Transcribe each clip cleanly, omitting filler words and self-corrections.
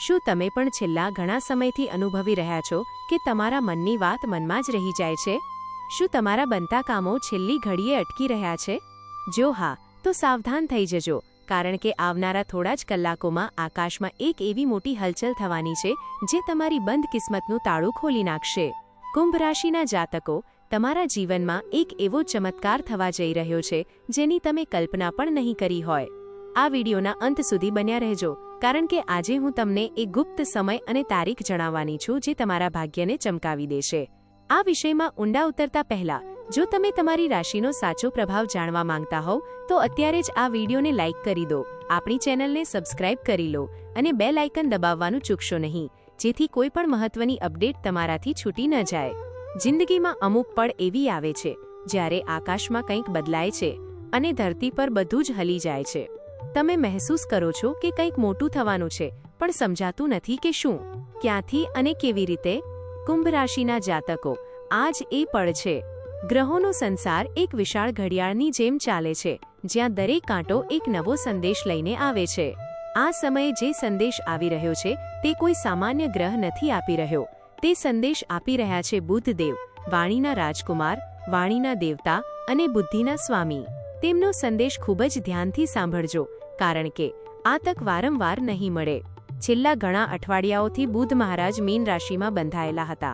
શું તમે પણ છેલ્લા ઘણા સમયથી અનુભવી રહ્યા છો કે તમારા મનની વાત મનમાં જ રહી જાય છે? શું તમારા બનતા કામો છેલ્લી ઘડીએ અટકી રહ્યા છે? જો હા, તો સાવધાન થઈ જજો, કારણ કે આવનારા થોડા જ કલાકોમાં આકાશમાં એક એવી મોટી હલચલ થવાની છે જે તમારી બંધ કિસ્મતનું તાળું ખોલી નાખશે. કુંભ રાશિના જાતકો, તમારા જીવનમાં એક એવો ચમત્કાર થવા જઈ રહ્યો છે જેની તમે કલ્પના પણ નહીં કરી હોય. આ વિડીયોના અંત સુધી બન્યા રહેજો, કારણ કે આજે હું તમને એક ગુપ્ત સમય અને તારીખ જણાવવાની છું જે તમારા ભાગ્યને ચમકાવી દેશે. આ વિષયમાં ઊંડા ઉતરતા પહેલા, જો તમે તમારી રાશિનો સાચો પ્રભાવ જાણવા માંગતા હોવ તો અત્યારે જ આ વિડીયોને લાઇક કરી દો, આપણી ચેનલને સબસ્ક્રાઇબ કરી લો અને બેલ આઇકન દબાવવાનું ચૂકશો નહીં, જેથી કોઈ પણ મહત્વની અપડેટ તમારાથી છૂટી ન જાય. જિંદગીમાં અમુક પળ એવી આવે છે જ્યારે આકાશમાં કંઈક બદલાય છે અને ધરતી પર બધું જ હલી જાય છે. તમે મહેસૂસ કરો છો કે કંઈક મોટું થવાનું છે, પણ સમજાતું નથી કે શું, ક્યાંથી અને કેવી રીતે. કુંભ રાશિના જાતકો, આજ એ પળ છે. ગ્રહોનો સંસાર એક વિશાળ ઘડિયાળની જેમ ચાલે છે, જ્યાં દરેક કાંટો એક નવો સંદેશ લઈને આવે છે. આ સમયે જે સંદેશ આવી રહ્યો છે તે કોઈ સામાન્ય ગ્રહ નથી આપી રહ્યો. તે સંદેશ આપી રહ્યા છે બુધદેવ, વાણીના રાજકુમાર, વાણીના દેવતા અને બુદ્ધિના સ્વામી. તેમનો સંદેશ ખૂબ જ ધ્યાનથી સાંભળજો, કારણ કે આ તક વારંવાર નહીં મળે. છેલ્લા ઘણા અઠવાડિયાઓથી બુધ મહારાજ મીન રાશિમાં બંધાયેલા હતા.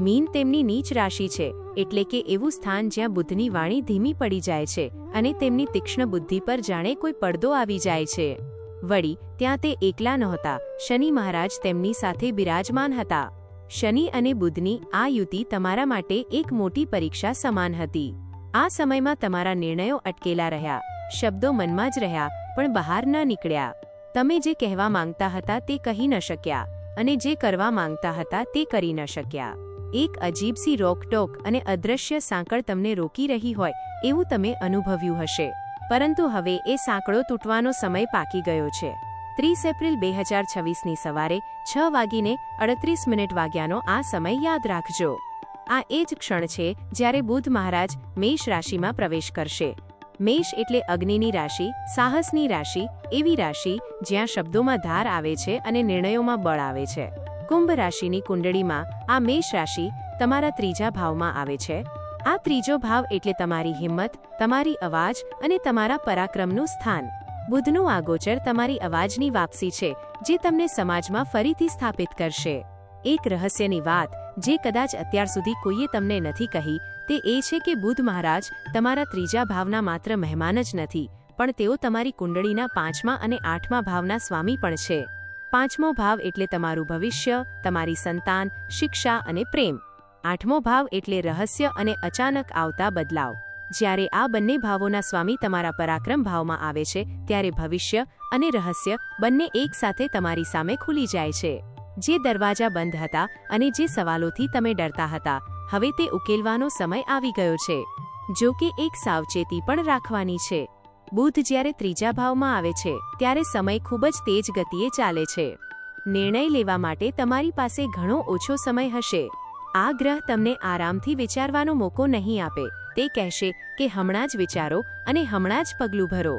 મીન તેમની નીચ રાશિ છે, એટલે કે એવું સ્થાન જ્યાં બુધની વાણી ધીમી પડી જાય છે અને તેમની તીક્ષ્ણ બુદ્ધિ પર જાણે કોઈ પડદો આવી જાય છે. વળી ત્યાં તે એકલા નહોતા, શનિ મહારાજ તેમની સાથે બિરાજમાન હતા. શનિ અને બુધની આ યુતિ તમારા માટે એક મોટી પરીક્ષા સમાન હતી. આ સમયમાં તમારા નિર્ણયો અટકેલા રહ્યા, શબ્દો મનમાં જ રહ્યા પણ બહાર ન નીકળ્યા. તમે જે કહેવા માંગતા હતા તે કહી ન શક્યા અને જે કરવા માંગતા હતા તે કરી ન શક્યા. એક અજીબસી રોકટોક અને અદૃશ્ય સાંકળ તમને રોકી રહી હોય એવું તમે અનુભવ્યું હશે, પરંતુ હવે એ સાંકળો તૂટવાનો સમય પાકી ગયો છે. 30 એપ્રિલ 2026ની સવારે 6:38 વાગ્યાનો આ સમય યાદ રાખજો. આ એ જ ક્ષણ છે જ્યારે બુધ મહારાજ મેષ રાશિમાં પ્રવેશ કરશે. મેષ એટલે અગ્નિની રાશિ, સાહસની રાશિ, એવી રાશિ જ્યાં શબ્દોમાં ધાર આવે છે અને નિર્ણયોમાં બળ આવે છે. કુંભ રાશિની કુંડળીમાં આ મેષ રાશિ તમારા ત્રીજા ભાવમાં આવે છે. આ ત્રીજો ભાવ એટલે તમારી હિંમત, તમારી અવાજ અને તમારા પરાક્રમનું સ્થાન. બુધનું આ ગોચર તમારી અવાજની વાપસી છે, જે તમને સમાજમાં ફરીથી સ્થાપિત કરશે. એક રહસ્યની વાત જે કદાચ અત્યાર સુધી કોઈએ તમને નથી કહી તે એ છે કે બુધ મહારાજ તમારા ત્રીજા ભાવના માત્ર મહેમાન જ નથી, પણ તેઓ તમારી કુંડળીના 5મા અને 8મા ભાવના સ્વામી પણ છે. 5મો ભાવ એટલે તમારું ભવિષ્ય, તમારી સંતાન, શિક્ષા અને પ્રેમ. 8મો ભાવ એટલે રહસ્ય અને અચાનક આવતા બદલાવ. જ્યારે આ બંને ભાવોના સ્વામી તમારા પરાક્રમ ભાવમાં આવે છે ત્યારે ભવિષ્ય અને રહસ્ય બંને એકસાથે તમારી સામે ખુલી જાય છે. જે દરવાજા બંધ હતા અને જે સવાલોથી તમે ડરતા હતા, હવે તે ઉકેલવાનો સમય આવી ગયો છે. જો કે એક સાવચેતી પણ રાખવાની છે. બુધ જ્યારે ત્રીજા ભાવમાં આવે છે ત્યારે સમય ખૂબ જ તેજ ગતિએ ચાલે છે. નિર્ણય લેવા માટે તમારી પાસે ઘણો ઓછો સમય હશે. આ ગ્રહ તમને આરામથી વિચારવાનો મોકો નહીં આપે. તે કહેશે કે હમણાં જ વિચારો અને હમણાં જ પગલું ભરો.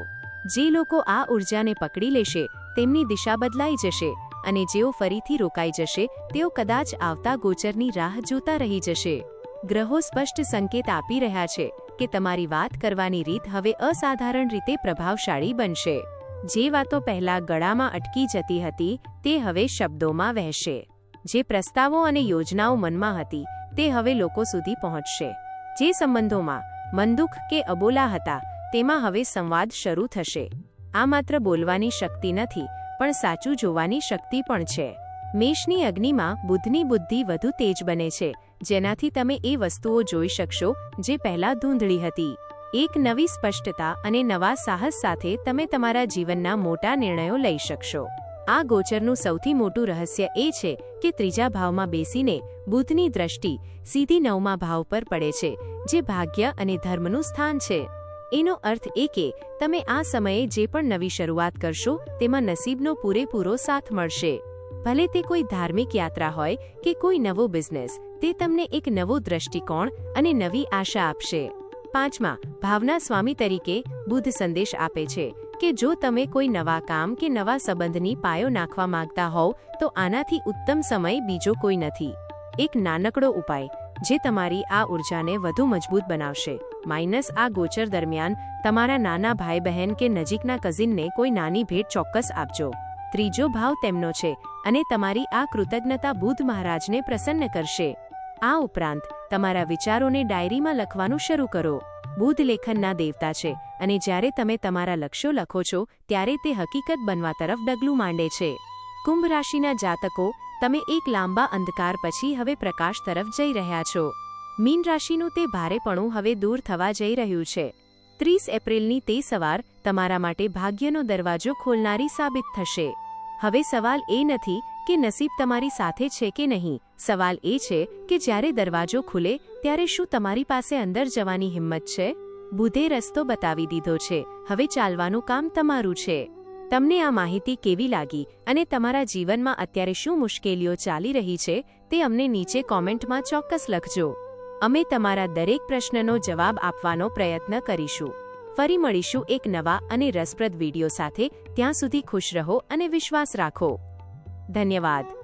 જે લોકો આ ઉર્જાને પકડી લેશે તેમની દિશા બદલાઈ જશે, અને જેઓ ફરીથી રોકાઈ જશે તેઓ કદાચ આવતા ગોચરની રાહ જોતા રહી જશે. ગ્રહો સ્પષ્ટ સંકેત આપી રહ્યા છે કે તમારી વાત કરવાની રીત હવે અસાધારણ રીતે પ્રભાવશાળી બનશે. જે વાતો પહેલા ગળામાં અટકી જતી હતી તે હવે શબ્દોમાં વહેશે. જે પ્રસ્તાવો અને યોજનાઓ મનમાં હતી તે હવે લોકો સુધી પહોંચશે. જે સંબંધોમાં મનદુખ કે અબોલા હતા તેમાં હવે સંવાદ શરૂ થશે. આ માત્ર બોલવાની શક્તિ નથી, પણ સાચું જોવાની શક્તિ પણ છે. મેષની અગ્નિમાં બુધની બુદ્ધિ વધુ તેજ બને છે, જેનાથી તમે એ વસ્તુઓ જોઈ શકશો જે પહેલા ધૂંધળી હતી. એક નવી સ્પષ્ટતા અને નવા સાહસ સાથે તમે તમારા જીવનના મોટા નિર્ણયો લઈ શકશો. આ ગોચરનું સૌથી મોટું રહસ્ય એ છે કે ત્રીજા ભાવમાં બેસીને બુધની દ્રષ્ટિ સીધી 9મા ભાવ પર પડે છે, જે ભાગ્ય અને ધર્મનું સ્થાન છે. એનો અર્થ એ કે તમે આ સમયે જે પણ નવી શરૂઆત કરશો તેમાં નસીબનો પૂરેપૂરો સાથ મળશે. ભલે તે કોઈ ધાર્મિક યાત્રા હોય કે કોઈ નવો બિઝનેસ, તે તમને એક નવો દ્રષ્ટિકોણ અને નવી આશા આપશે. 5મા ભાવના સ્વામી તરીકે બુધ સંદેશ આપે છે કે જો તમે કોઈ નવા કામ કે નવા સંબંધની પાયો નાખવા માંગતા હોવ તો આનાથી ઉત્તમ સમય બીજો કોઈ નથી. એક નાનકડો ઉપાય જે તમારી આ ઉર્જાને વધુ મજબૂત બનાવશે. -આ ગોચર દરમિયાન તમારા નાના ભાઈ બહેન કે નજીકના કઝિનને કોઈ નાની ભેટ ચોક્કસ આપજો. ત્રીજો ભાવ તેમનો છે અને તમારી આ કૃતજ્ઞતા બુધ મહારાજને પ્રસન્ન કરશે. આ ઉપરાંત તમારા વિચારોને ડાયરીમાં લખવાનું શરૂ કરો. બુધ લેખનના દેવતા છે અને જ્યારે તમે તમારા લક્ષ્યો લખો છો ત્યારે તે હકીકત બનવા તરફ ડગલું માંડે છે. કુંભ રાશિના જાતકો, તમે એક લાંબા અંધકાર પછી હવે પ્રકાશ તરફ જઈ રહ્યા છો. મીન રાશિનું તે ભારેપણું હવે દૂર થવા જઈ રહ્યું છે. 30 એપ્રિલની તે સવાર તમારા માટે ભાગ્યનો દરવાજો ખોલનારી સાબિત થશે. હવે સવાલ એ નથી કે નસીબ તમારી સાથે છે કે નહીં. સવાલ એ છે કે જ્યારે દરવાજો ખુલે ત્યારે શું તમારી પાસે અંદર જવાની હિંમત છે? બુધે રસ્તો બતાવી દીધો છે, હવે ચાલવાનું કામ તમારું છે. તમને આ માહિતી કેવી લાગી અને તમારા જીવનમાં અત્યારે શું મુશ્કેલીઓ ચાલી રહી છે તે અમને નીચે કોમેન્ટમાં ચોક્કસ લખજો. અમે તમારા દરેક પ્રશ્નનો જવાબ આપવાનો પ્રયત્ન કરીશું. ફરી મળીશું એક નવા અને રસપ્રદ વિડીયો સાથે. ત્યાં સુધી ખુશ રહો અને વિશ્વાસ રાખો. ધન્યવાદ.